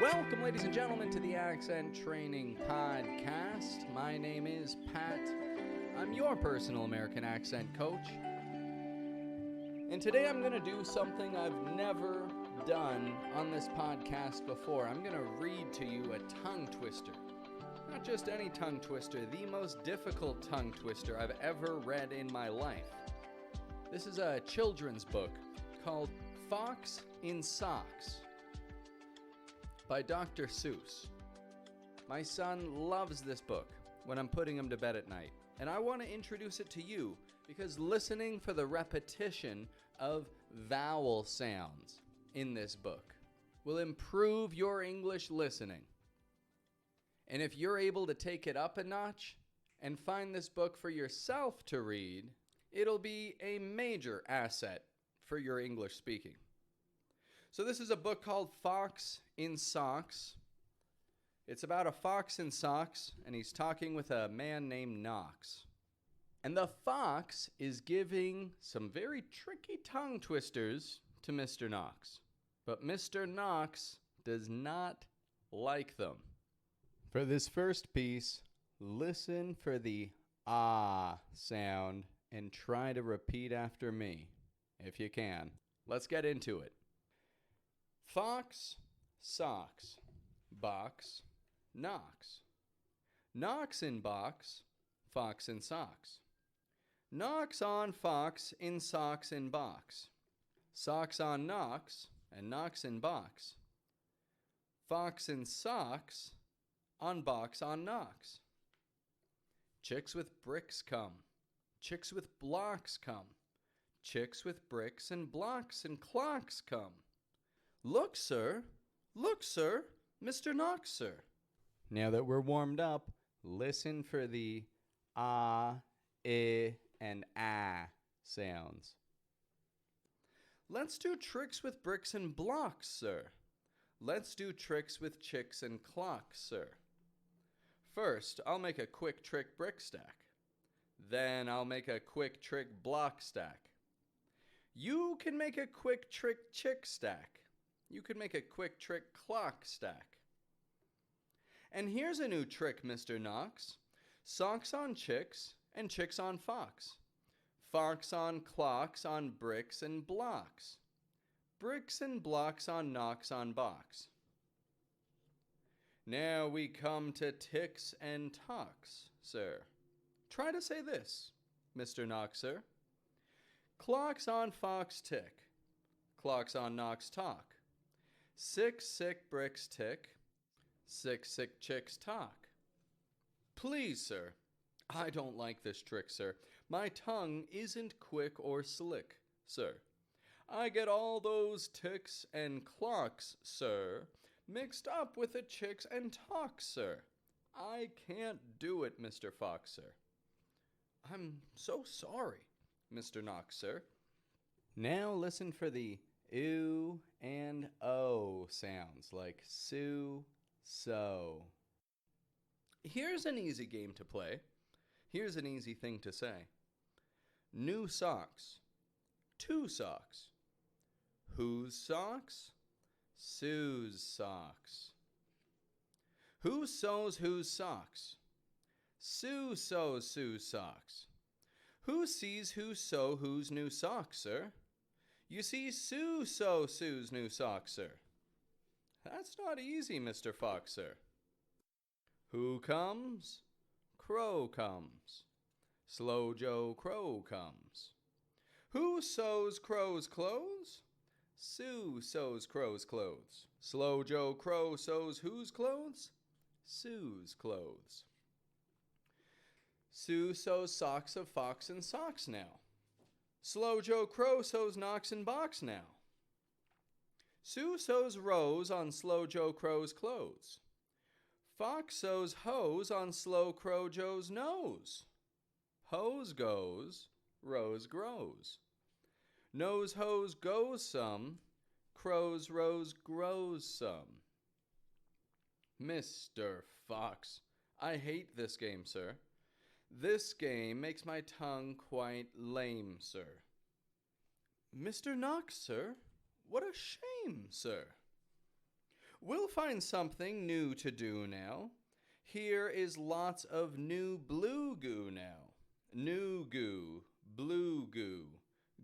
Welcome, ladies and gentlemen, to the Accent Training Podcast. My name is Pat. I'm your personal American accent coach. And today I'm going to do something I've never done on this podcast before. I'm going to read to you a tongue twister. Not just any tongue twister, the most difficult tongue twister I've ever read in my life. This is a children's book called Fox in Socks by Dr. Seuss. My son loves this book when I'm putting him to bed at night, and I want to introduce it to you because listening for the repetition of vowel sounds in this book will improve your English listening. And if you're able to take it up a notch and find this book for yourself to read, it'll be a major asset for your English speaking. So this is a book called Fox in Socks. It's about a fox in socks, and he's talking with a man named Knox. And the fox is giving some very tricky tongue twisters to Mr. Knox. But Mr. Knox does not like them. For this first piece, listen for the ah sound and try to repeat after me, if you can. Let's get into it. Fox, socks, box, knocks. Knocks in box, fox in socks. Knocks on fox in socks in box. Socks on knocks and knocks in box. Fox in socks on box on knocks. Chicks with bricks come. Chicks with blocks come. Chicks with bricks and blocks and clocks come. Look, sir, Mr. Knox, sir. Now that we're warmed up, listen for the ah, and ah sounds. Let's do tricks with bricks and blocks, sir. Let's do tricks with chicks and clocks, sir. First, I'll make a quick trick brick stack. Then I'll make a quick trick block stack. You can make a quick trick chick stack. You could make a quick trick clock stack. And here's a new trick, Mr. Knox. Socks on chicks and chicks on fox. Fox on clocks on bricks and blocks. Bricks and blocks on knocks on box. Now we come to ticks and tocks, sir. Try to say this, Mr. Knox, sir. Clocks on fox tick. Clocks on knocks talk. 6 sick bricks tick. 6 sick chicks talk. Please, sir. I don't like this trick, sir. My tongue isn't quick or slick, sir. I get all those ticks and clocks, sir, mixed up with the chicks and talks, sir. I can't do it, Mr. Fox, sir. I'm so sorry, Mr. Knox, sir. Now listen for the ooh and oh sounds, like sue, so. Here's an easy game to play. Here's an easy thing to say. New socks. 2 socks. Whose socks? Sue's socks. Who sews whose socks? Sue sews Sue's socks. Who sees who sew whose new socks, sir? You see Sue sew Sue's new socks, sir. That's not easy, Mr. Fox, sir. Who comes? Crow comes. Slow Joe Crow comes. Who sews Crow's clothes? Sue sews Crow's clothes. Slow Joe Crow sews whose clothes? Sue's clothes. Sue sews socks of fox and socks now. Slow Joe Crow sews knocks and box now. Sue sews rows on Slow Joe Crow's clothes. Fox sews hose on Slow Crow Joe's nose. Hose goes, rose grows. Nose hose goes some, Crow's rose grows some. Mr. Fox, I hate this game, sir. This game makes my tongue quite lame, sir. Mr. Knox, sir, what a shame, sir. We'll find something new to do now. Here is lots of new blue goo now. New goo, blue goo,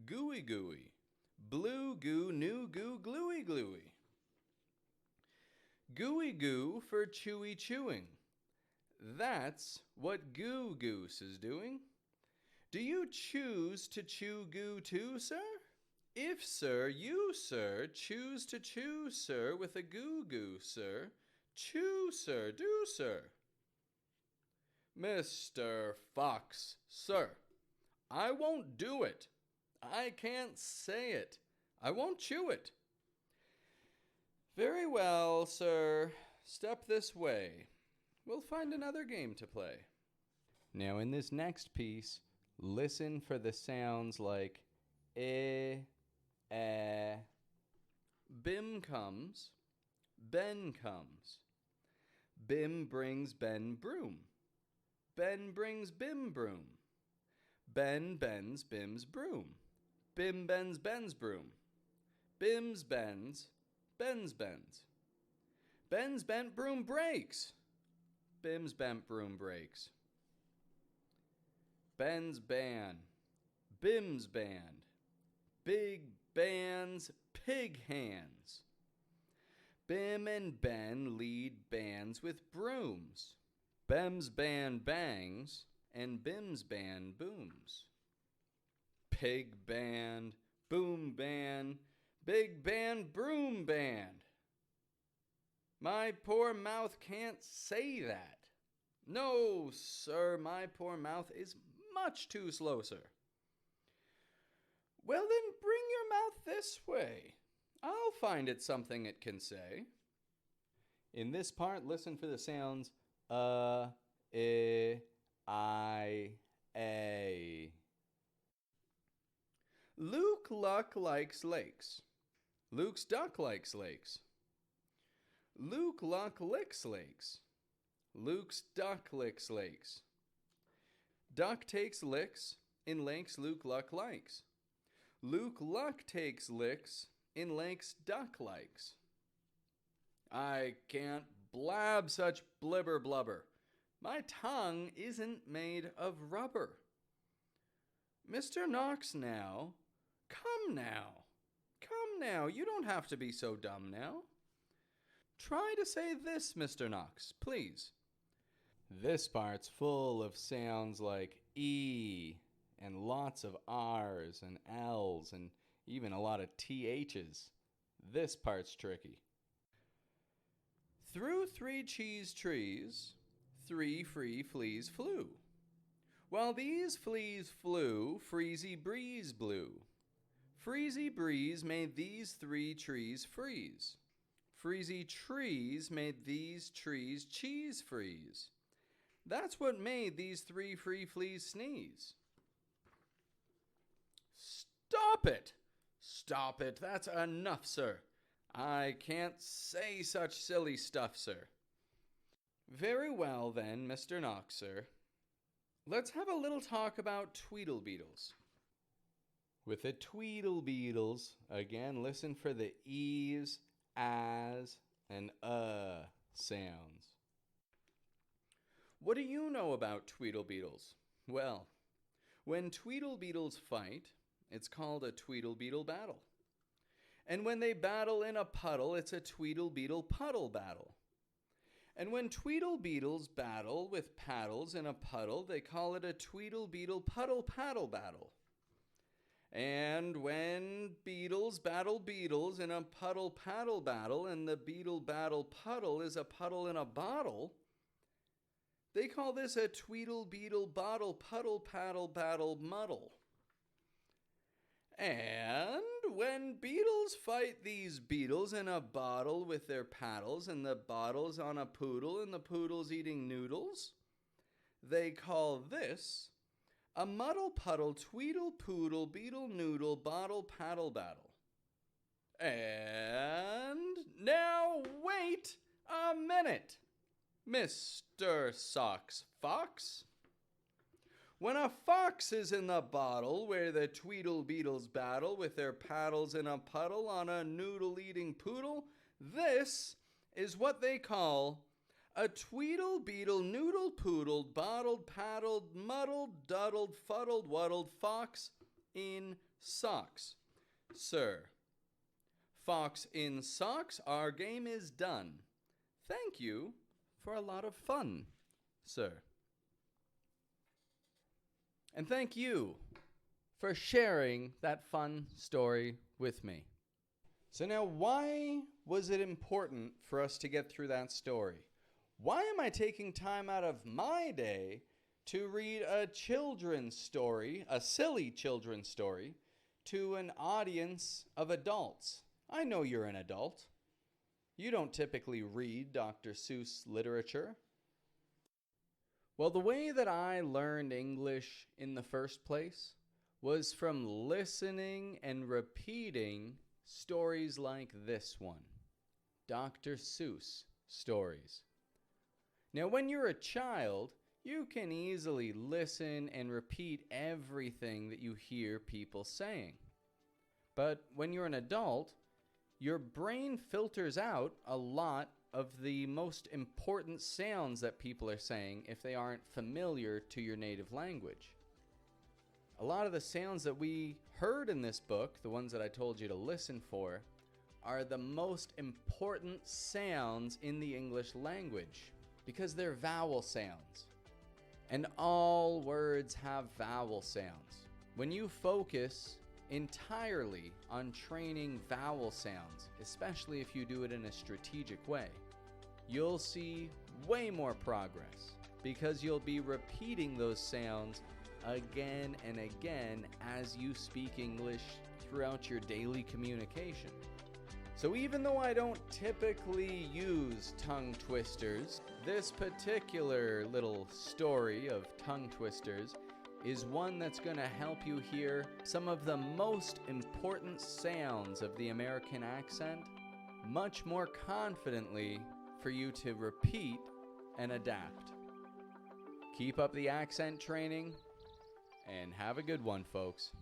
gooey gooey, blue goo, new goo, gluey gluey. Gooey goo for chewy chewing. That's what Goo Goose is doing. Do you choose to chew goo too, sir? If, sir, you, sir, choose to chew, sir, with a goo goo, sir, chew, sir, do, sir. Mr. Fox, sir, I won't do it. I can't say it. I won't chew it. Very well, sir. Step this way. We'll find another game to play. Now, in this next piece, listen for the sounds like eh, Bim comes, Ben comes. Bim brings Ben broom. Ben brings Bim broom. Ben bends Bim's broom. Bim bends Ben's broom. Bim's bends, Ben's bends. Ben's bent broom breaks. Bim's bent broom breaks. Ben's ban. Bim's band. Big band's pig hands. Bim and Ben lead bands with brooms. Bem's band bangs and Bim's band booms. Pig band, boom band, big band, broom band. My poor mouth can't say that. No, sir, my poor mouth is much too slow, sir. Well, then bring your mouth this way. I'll find it something it can say. In this part, listen for the sounds I, a. Luke Luck likes lakes. Luke's duck likes lakes. Luke Luck licks lakes. Luke's duck licks lakes. Duck takes licks in lakes Luke Luck likes. Luke Luck takes licks in lakes duck likes. I can't blab such blibber blubber. My tongue isn't made of rubber. Mr. Knox now, come now. Come now, you don't have to be so dumb now. Try to say this, Mr. Knox, please. This part's full of sounds like E and lots of R's and L's and even a lot of TH's. This part's tricky. Through 3 cheese trees, 3 free fleas flew. While these fleas flew, Freezy Breeze blew. Freezy Breeze made these 3 trees freeze. Freezy trees made these trees cheese freeze. That's what made these 3 free fleas sneeze. Stop it! Stop it! That's enough, sir. I can't say such silly stuff, sir. Very well, then, Mr. Knox, sir. Let's have a little talk about Tweedlebeetles. With the Tweedlebeetles, again, listen for the E's, as, and sounds. What do you know about Tweedlebeetles? Well, when Tweedlebeetles fight, it's called a Tweedlebeetle battle. And when they battle in a puddle, it's a Tweedlebeetle puddle battle. And when Tweedlebeetles battle with paddles in a puddle, they call it a Tweedlebeetle puddle paddle battle. And when beetles battle beetles in a puddle paddle battle, and the beetle battle puddle is a puddle in a bottle, they call this a Tweedlebeetle bottle puddle paddle battle muddle. And when beetles fight these beetles in a bottle with their paddles, and the bottle's on a poodle and the poodle's eating noodles, they call this a muddle puddle tweedle poodle beetle noodle bottle paddle battle. And now wait a minute, Mr. Socks Fox. When a fox is in the bottle where the Tweedlebeetles battle with their paddles in a puddle on a noodle-eating poodle, this is what they call a tweedle beetle noodle poodled bottled paddled muddled duddled fuddled wuddled fox in socks. Sir, fox in socks, our game is done. Thank you for a lot of fun, sir. And thank you for sharing that fun story with me. So now, why was it important for us to get through that story? Why am I taking time out of my day to read a children's story, a silly children's story, to an audience of adults? I know you're an adult. You don't typically read Dr. Seuss literature. Well, the way that I learned English in the first place was from listening and repeating stories like this one, Dr. Seuss stories. Now, when you're a child, you can easily listen and repeat everything that you hear people saying. But when you're an adult, your brain filters out a lot of the most important sounds that people are saying if they aren't familiar to your native language. A lot of the sounds that we heard in this book, the ones that I told you to listen for, are the most important sounds in the English language because they're vowel sounds. And all words have vowel sounds. When you focus entirely on training vowel sounds, especially if you do it in a strategic way, you'll see way more progress because you'll be repeating those sounds again and again as you speak English throughout your daily communication. So even though I don't typically use tongue twisters, this particular little story of tongue twisters is one that's going to help you hear some of the most important sounds of the American accent much more confidently for you to repeat and adapt. Keep up the accent training and have a good one, folks.